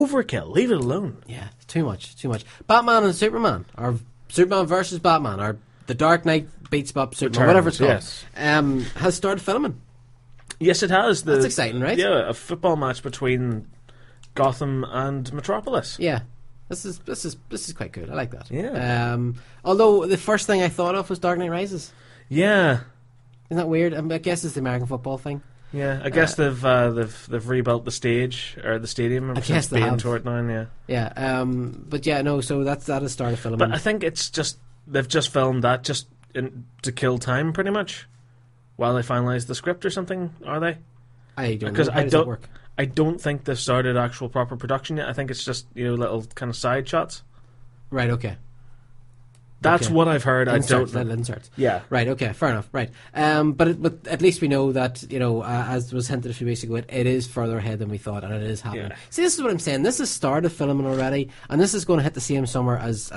overkill. Leave it alone. Yeah, too much. Batman and Superman, or Superman versus Batman, or The Dark Knight beats up Superman, whatever it's called, has started filming. Yes, it has. That's exciting, right? Yeah, a football match between Gotham and Metropolis. Yeah. This is quite cool. I like that. Yeah. Although the first thing I thought of was Dark Knight Rises. Yeah. Isn't that weird? I guess it's the American football thing. Yeah, I guess they've rebuilt the stage or the stadium. I guess they have. Toward now, yeah. Yeah. But yeah, no. So that has started filming. But I think it's just they've just filmed that to kill time, pretty much, while they finalise the script or something. Are they? I don't know. How does that work? I don't think they've started actual proper production yet. I think it's just little kind of side shots. Right. Okay. That's what I've heard. Inserts, I don't know. Inserts. Yeah. Right. Okay. Fair enough. Right. But at least we know that as was hinted a few weeks ago, it is further ahead than we thought, and it is happening. Yeah. See, this is what I'm saying. This has started filming already, and this is going to hit the same summer as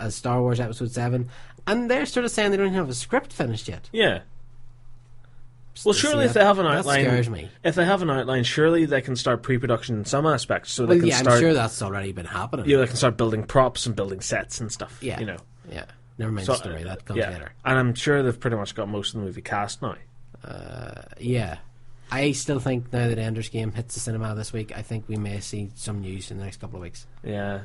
Star Wars Episode 7, and they're sort of saying they don't even have a script finished yet. Yeah. Well, surely if they have an outline, that scares me. If they have an outline, surely they can start pre-production in some aspects. So they can start. I'm sure that's already been happening. Yeah, they can start building props and building sets and stuff. Yeah, Yeah. Never mind the story. That comes later. And I'm sure they've pretty much got most of the movie cast now. Yeah. I still think now that Ender's Game hits the cinema this week, I think we may see some news in the next couple of weeks. Yeah.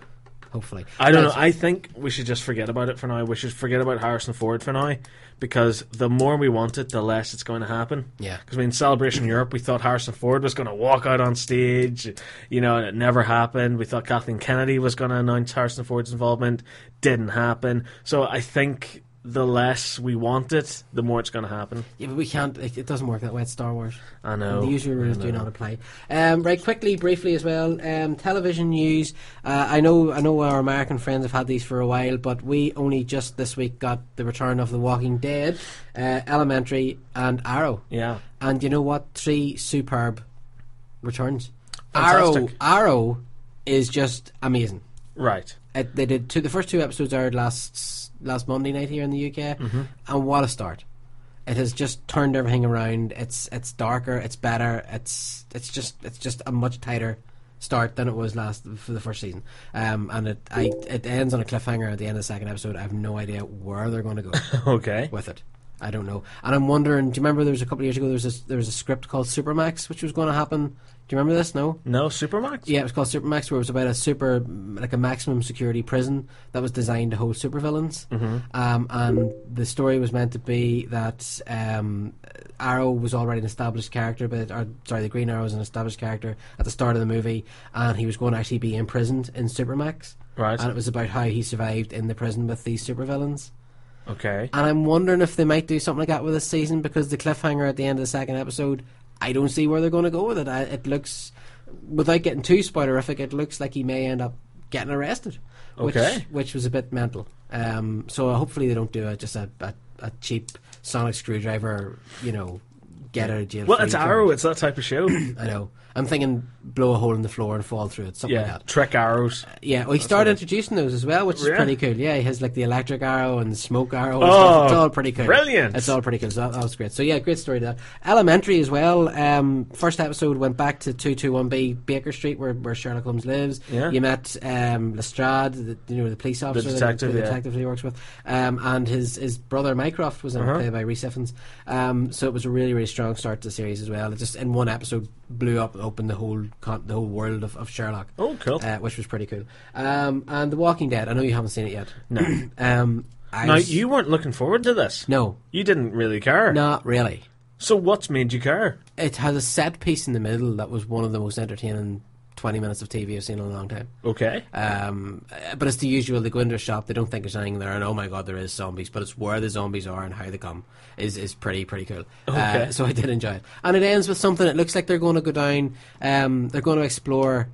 Hopefully. I don't know. I think we should just forget about it for now. We should forget about Harrison Ford for now, because the more we want it, the less it's going to happen. Yeah. Because in Celebration Europe, we thought Harrison Ford was going to walk out on stage, and it never happened. We thought Kathleen Kennedy was going to announce Harrison Ford's involvement. Didn't happen. So I think the less we want it, the more it's going to happen. Yeah, but we can't. It doesn't work that way. It's Star Wars. I know. And the usual rules do not apply. Right, briefly as well. Television news. I know our American friends have had these for a while, but we only just this week got the return of The Walking Dead, Elementary, and Arrow. Yeah. And you know what? 3 superb returns. Fantastic. Arrow is just amazing. Right. They did the first 2 episodes aired last Monday night here in the UK, and what a start! It has just turned everything around. It's darker, it's better, it's just a much tighter start than it was for the first season. And it ends on a cliffhanger at the end of the second episode. I have no idea where they're going to go. Okay. With it. I don't know. And I'm wondering, do you remember there was a couple of years ago there was a script called Supermax which was going to happen? Do you remember this? No? No, Supermax? Yeah, it was called Supermax, where it was about a maximum security prison that was designed to hold supervillains. And the story was meant to be that Arrow was already an established character, the Green Arrow was an established character at the start of the movie, and he was going to actually be imprisoned in Supermax. Right. And it was about how he survived in the prison with these supervillains. Okay. And I'm wondering if they might do something like that with this season, because the cliffhanger at the end of the second episode, I don't see where they're going to go with it. It looks, without getting too spoilerific, it looks like he may end up getting arrested. Which was a bit mental. So hopefully they don't do just a cheap sonic screwdriver, get out of jail. Well, it's Arrow. It's that type of show. I know. I'm thinking blow a hole in the floor and fall through it, something like that. Trick arrows. Yeah, well, he started introducing those as well, which is pretty cool. Yeah, he has the electric arrow and the smoke arrow and stuff. It's all pretty cool. Brilliant. It's all pretty cool, so that was great. So yeah, great story to that. Elementary as well. First episode went back to 221B Baker Street where Sherlock Holmes lives. Yeah. You met Lestrade, the police officer, the detective he works with, and his brother Mycroft was played by Rhys Ifans. So it was a really, really strong start to the series as well. It just in one episode blew up and opened the whole world of Sherlock. Oh, cool. Which was pretty cool. And The Walking Dead, I know you haven't seen it yet. No. Now, you weren't looking forward to this. No. You didn't really care. Not really. So what's made you care? It has a set piece in the middle that was one of the most entertaining 20 minutes of TV I've seen in a long time. Okay. But it's the usual. They go into a shop, they don't think there's anything there, and oh my god, there is zombies. But it's where the zombies are and how they come is pretty cool. Okay. So I did enjoy it. And it ends with something that looks like they're going to go down. They're going to explore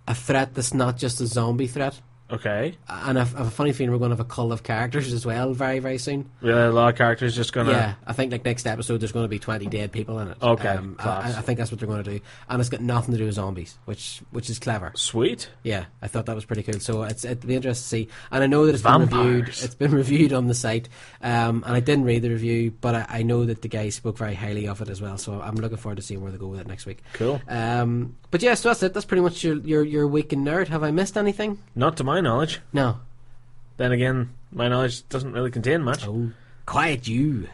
a threat that's not just a zombie threat. Okay. And I've a funny feeling we're going to have a cull of characters as well very, very soon. Really, a lot of characters just going to... Yeah, I think like next episode there's going to be 20 dead people in it. Okay, class. I think that's what they're going to do. And it's got nothing to do with zombies, which is clever. Sweet. Yeah, I thought that was pretty cool. So it'll be interesting to see. And I know that it's been reviewed on the site. And I didn't read the review, but I know that the guy spoke very highly of it as well. So I'm looking forward to seeing where they go with it next week. Cool. But yeah, so that's it. That's pretty much your week in nerd. Have I missed anything? Not to my knowledge. No. Then again, my knowledge doesn't really contain much. Oh, quiet you.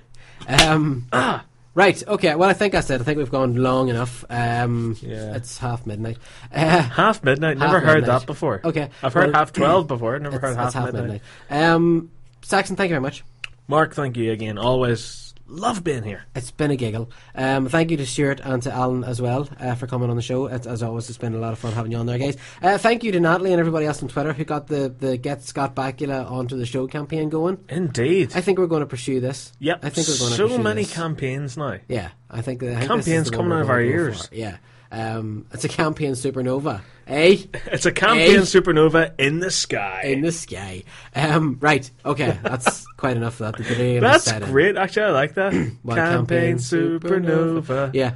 Right, okay, well I think that's it. I think we've gone long enough. It's half midnight. Half midnight? Never heard that before. Okay. I've heard 12 before, never heard half midnight. Saxon, thank you very much. Mark, thank you again. Always love being here. It's been a giggle. Thank you to Stuart and to Alan as well for coming on the show. As always, it's been a lot of fun having you on there, guys. Thank you to Natalie and everybody else on Twitter who got the Get Scott Bakula onto the show campaign going. Indeed. I think we're going to pursue this. Yep. I think we're going to so pursue many this. campaigns now. Yeah, I think campaigns coming out of our ears. Yeah. It's a campaign supernova. Eh? It's a campaign supernova in the sky. In the sky. Right, okay, that's quite enough of that. That's great, actually, I like that. Campaign supernova. Yeah,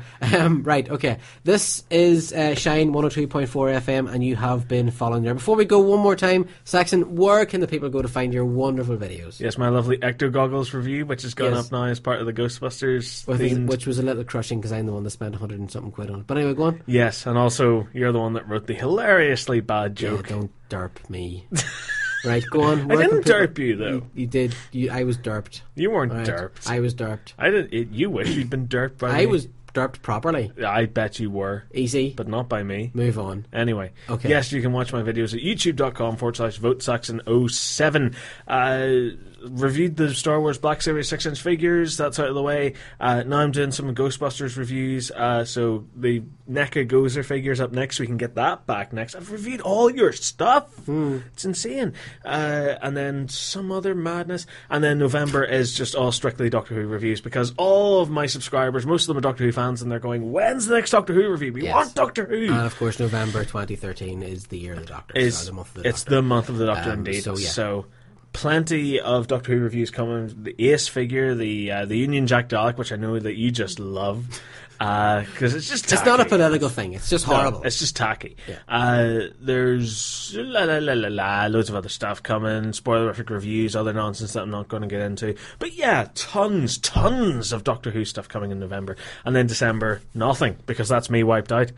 right, okay. This is Shine 102.4 FM, and you have been following there. Before we go, one more time, Saxon, where can the people go to find your wonderful videos? Yes, my lovely Ecto Goggles review, which has gone up now as part of the Ghostbusters which was a little crushing because I'm the one that spent 100 and something quid on it. But anyway, go on. Yes, and also you're the one that wrote the hilariously bad joke. Yeah, don't derp me. Right, go on. I didn't derp you though. You did. I was derped. You weren't right. derped. I was derped. I did. You wish you'd been derped by me. I was derped properly. I bet you were. Easy. But not by me. Move on. Anyway. Okay. Yes, you can watch my videos at youtube.com/votesaxon07. Reviewed the Star Wars Black Series 6-inch figures. That's out of the way. Now I'm doing some Ghostbusters reviews. So the NECA Gozer figures up next. We can get that back next. I've reviewed all your stuff. It's insane. And then some other madness. And then November is just all strictly Doctor Who reviews because all of my subscribers, most of them are Doctor Who fans, and they're going, when's the next Doctor Who review? We want Doctor Who. And of course, November 2013 is the year of the Doctor. It's the month of the Doctor, indeed. So plenty of Doctor Who reviews coming. The Ace figure, the Union Jack Dalek, which I know that you just love, because it's just tacky. It's not a political thing. It's just horrible. No, it's just tacky. Yeah. There's loads of other stuff coming, spoilerific reviews, other nonsense that I'm not going to get into. But yeah, tons of Doctor Who stuff coming in November, and then December nothing because that's me wiped out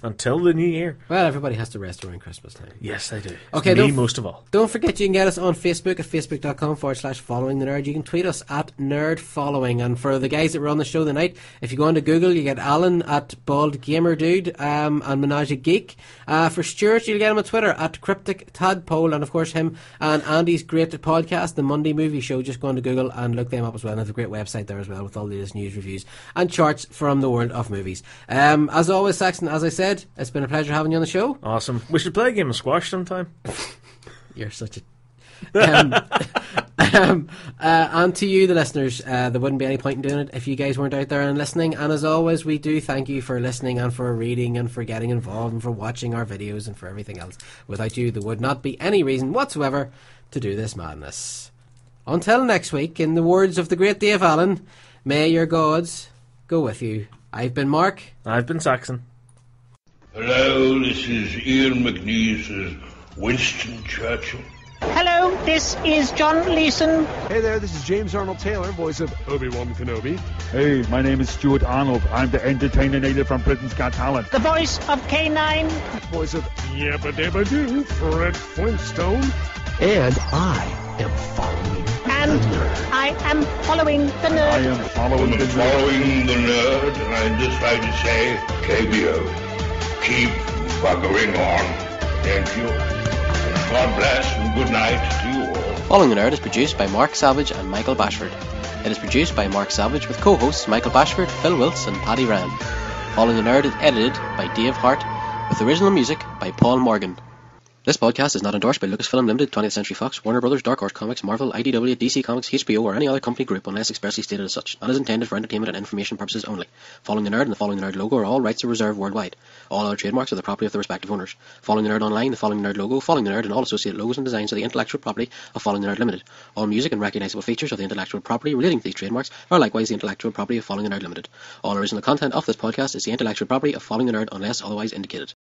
until the new year. Well, everybody has to rest around Christmas time. Yes, they do. Okay, me most of all. Don't forget you can get us on Facebook at facebook.com/following the nerd. You can tweet us at nerdfollowing, and for the guys that were on the show tonight, if you go onto Google, you get Alan at Bald Gamer Dude and Menage a Geek. For Stuart, you'll get him on Twitter at Cryptic Tadpole, and of course him and Andy's great podcast, the Monday Movie Show. Just go onto Google and look them up as well. And they have a great website there as well with all the latest news, reviews, and charts from the world of movies. As always, Saxon, as I said, it's been a pleasure having you on the show. Awesome. We should play a game of squash sometime. You're such a... and to you, the listeners, there wouldn't be any point in doing it if you guys weren't out there and listening. And as always, we do thank you for listening and for reading and for getting involved and for watching our videos and for everything else. Without you, there would not be any reason whatsoever to do this madness. Until next week, in the words of the great Dave Allen, may your gods go with you. I've been Mark. I've been Saxon. Hello, this is Ian McNeese as Winston Churchill. Hello, this is John Leeson. Hey there, this is James Arnold Taylor, voice of Obi-Wan Kenobi. Hey, my name is Stuart Arnold. I'm the entertainer native from Britain's Got Talent. The voice of K9. Voice of Yabba Dabba Doo, Fred Flintstone. And I am following and the nerd. I am following the nerd. I am following the nerd. Following the nerd, and I'd just like to say, KBO, keep buggering on. Thank you. God bless and good night to you all. Following the Nerd is produced by Mark Savage and Michael Bashford. It is produced by Mark Savage with co-hosts Michael Bashford, Phil Wilts and Paddy Rand. Following the Nerd is edited by Dave Hart with original music by Paul Morgan. This podcast is not endorsed by Lucasfilm Limited, 20th Century Fox, Warner Brothers, Dark Horse Comics, Marvel, IDW, DC Comics, HBO, or any other company group unless expressly stated as such, and is intended for entertainment and information purposes only. Following the Nerd and the Following the Nerd logo are all rights are reserved worldwide. All other trademarks are the property of the respective owners. Following the Nerd Online, the Following the Nerd logo, Following the Nerd, and all associated logos and designs are the intellectual property of Following the Nerd Limited. All music and recognisable features of the intellectual property relating to these trademarks are likewise the intellectual property of Following the Nerd Limited. All original content of this podcast is the intellectual property of Following the Nerd unless otherwise indicated.